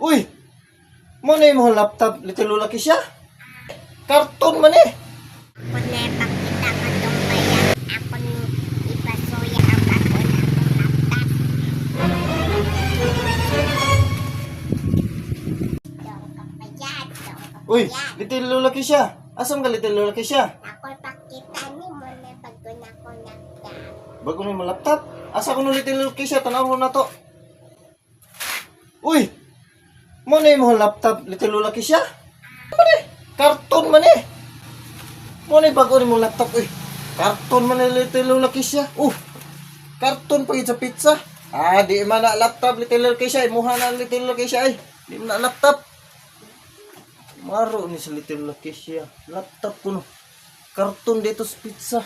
Uy! Mo na yung mga laptop, little lulaki siya. Karton man eh. Ako na pakita ko itong bayan. Ako ni ipasuya ang ako na laptop. Dong kapayat, dong Uy, kapayat. little lulaki siya. Asam ka little lulaki siya? Ako pakita ni mo na bago na ko laptop. Bago na yung mga laptop. Asa ko no little lulaki siya, tanaw mo na to. Uy! Mo na yung mga laptop, little lulaki siya. Man eh. Karton man eh. Mo na yung bago na yung mga laptop. Uy, karton man eh, little lulaki siya. Karton pa yun sa pizza. Di man na laptop, little lulaki siya. Imuha na little lulaki siya eh. Di man na laptop. Maro ni sa little lulaki siya. Laptop ko no. Karton dito sa pizza.